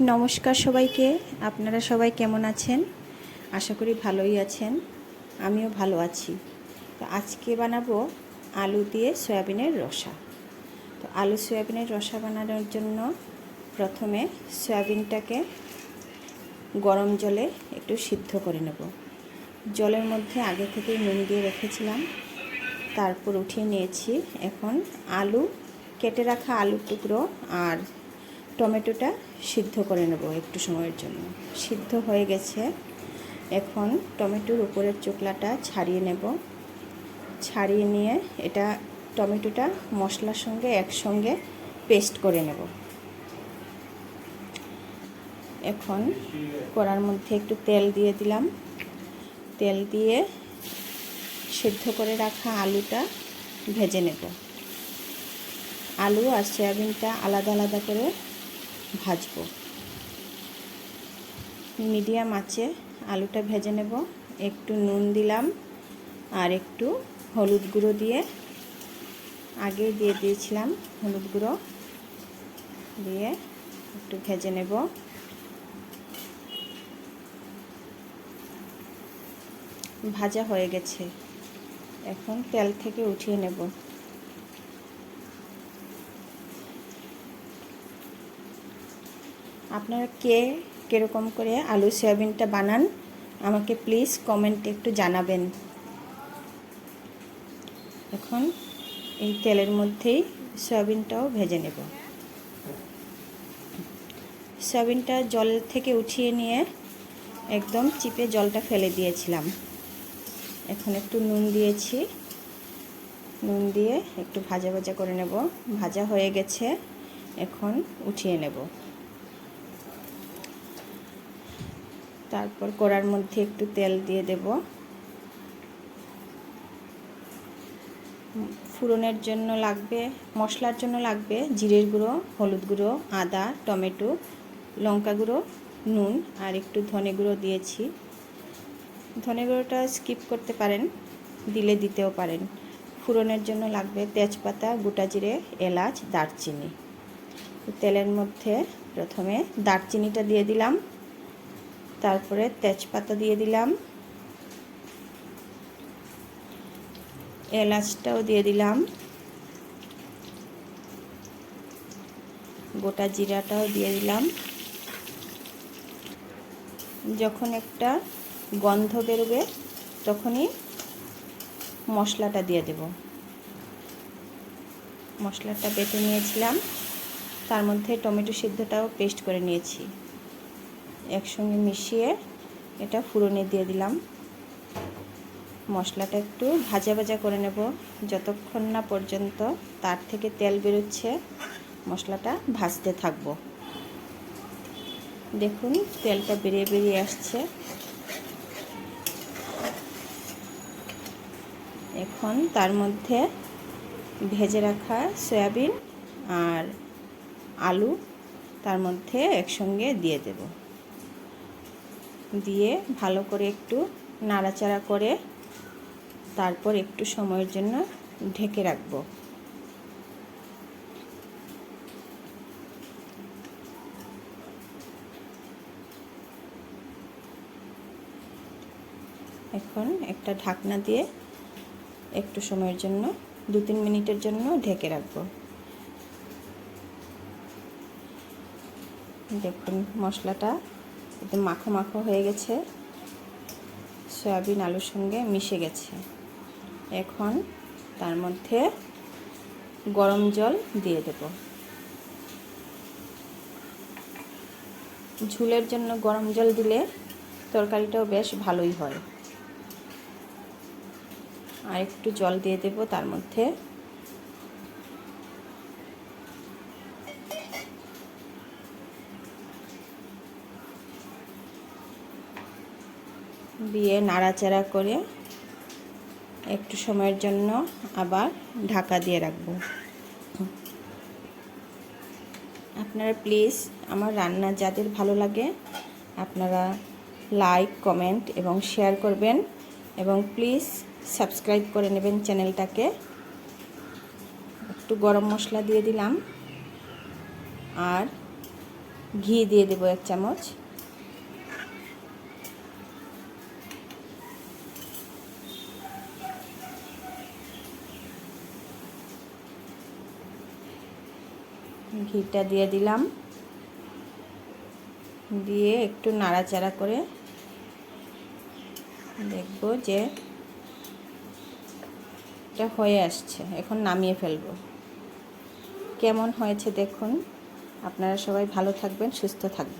নমস্কার সবাইকে। আপনারা সবাই কেমন আছেন? আশা করি ভালোই আছেন। আমিও ভালো আছি। তো আজকে বানাবো আলু দিয়ে সয়াবিনের রসা। তো আলু সয়াবিনের রসা বানানোর জন্য প্রথমে সয়াবিনটাকে গরম জলে একটু সিদ্ধ করে নেব। জলের মধ্যে আগে থেকেই নুন দিয়ে রেখেছিলাম, তারপর উঠিয়ে নিয়েছি। এখন আলু কেটে রাখা আলুর টুকরো আর টমেটোটা সিদ্ধ করে নেব একটু সময়ের জন্য। সিদ্ধ হয়ে গেছে। এখন টমেটোর উপরের চোকলাটা ছাড়িয়ে নেব। ছাড়িয়ে নিয়ে এটা টমেটোটা মশলার সঙ্গে একসঙ্গে পেস্ট করে নেব। এখন কড়ার মধ্যে একটু তেল দিয়ে দিলাম। তেল দিয়ে সিদ্ধ করে রাখা আলুটা ভেজে নেব। আলু আর সয়াবিনটা আলাদা আলাদা করে ভাজবো। মিডিয়াম আঁচে আলুটা ভেজে নেব। একটু নুন দিলাম আর একটু হলুদ গুঁড়ো দিয়ে আগে দিয়ে দিয়েছিলাম। হলুদ গুঁড়ো দিয়ে একটু ভেজে নেব। ভাজা হয়ে গেছে। এখন তেল থেকে উঠিয়ে নেব। আপনারা কীরকম করে আলু সয়াবিনটা বানান আমাকে প্লিজ কমেন্টে একটু জানাবেন। এখন এই তেলের মধ্যেই সয়াবিনটাও ভেজে নেব। সয়াবিনটা জল থেকে উঠিয়ে নিয়ে একদম চিপে জলটা ফেলে দিয়েছিলাম। এখন একটু নুন দিয়েছি। নুন দিয়ে একটু ভাজা ভাজা করে নেব। ভাজা হয়ে গেছে। এখন উঠিয়ে নেব। তারপর কড়ার মধ্যে একটু তেল দিয়ে দেব। ফোড়নের জন্য লাগবে, মশলার জন্য লাগবে জিরের গুঁড়ো, হলুদ গুঁড়ো, আদা, টমেটো, লঙ্কা গুঁড়ো, নুন আর একটু ধনে গুঁড়ো দিয়েছি। ধনে গুঁড়োটা স্কিপ করতে পারেন, দিলে দিতেও পারেন। ফোড়নের জন্য লাগবে তেজপাতা, গোটা জিরে, এলাচ, দারচিনি। তেলের মধ্যে প্রথমে দারচিনিটা দিয়ে দিলাম, তারপরে তেজপাতা দিয়ে দিলাম, এলাচটাও দিয়ে দিলাম, গোটা জিরাটাও দিয়ে দিলাম। যখন একটা গন্ধ বেরোবে তখনই মশলাটা দিয়ে দেব। মশলাটা বেটে নিয়েছিলাম, তার মধ্যে টমেটো সিদ্ধটাও পেস্ট করে নিয়েছি। একসঙ্গে মিশিয়ে এটা ফোড়নে দিয়ে দিলাম। মশলাটা একটু ভাজা ভাজা করে নেব যতক্ষণ না পর্যন্ত তার থেকে তেল বেরোচ্ছে। মশলাটা ভাজতে থাকবো। দেখুন তেলটা বেরিয়ে বেরিয়ে আসছে। এখন তার মধ্যে ভেজে রাখা সয়াবিন আর আলু তার মধ্যে একসঙ্গে দিয়ে দেব। দিয়ে ভালো করে একটু নাড়াচাড়া করে তারপর একটু সময়ের জন্য ঢেকে রাখব। এখন একটা ঢাকনা দিয়ে একটু সময়ের জন্য 2-3 মিনিটের জন্য ঢেকে রাখব। দেখুন মশলাটা একদম মাখো মাখো হয়ে গেছে, সয়াবিন আলুর সঙ্গে মিশে গেছে। এখন তার মধ্যে গরম জল দিয়ে দেব। ঝোলের জন্য গরম জল দিলে তরকারিটাও বেশ ভালোই হয়। আর একটু জল দিয়ে দেব তার মধ্যে। দিয়ে নাড়াচাড়া করে একটু সময়ের জন্য আবার ঢাকা দিয়ে রাখব। আপনারা প্লিজ আমার রান্না যাদের ভালো লাগে আপনারা লাইক, কমেন্ট এবং শেয়ার করবেন এবং প্লিজ সাবস্ক্রাইব করে নেবেন চ্যানেলটাকে। একটু গরম মশলা দিয়ে দিলাম আর ঘি দিয়ে দেবো 1 চামচ। ঘিটা দিয়ে দিলাম, দিয়ে একটু নাড়াচাড়া করে দেখব যে এটা হয়ে আসছে। এখন নামিয়ে ফেলবো। কেমন হয়েছে দেখুন। আপনারা সবাই ভালো থাকবেন, সুস্থ থাকবেন।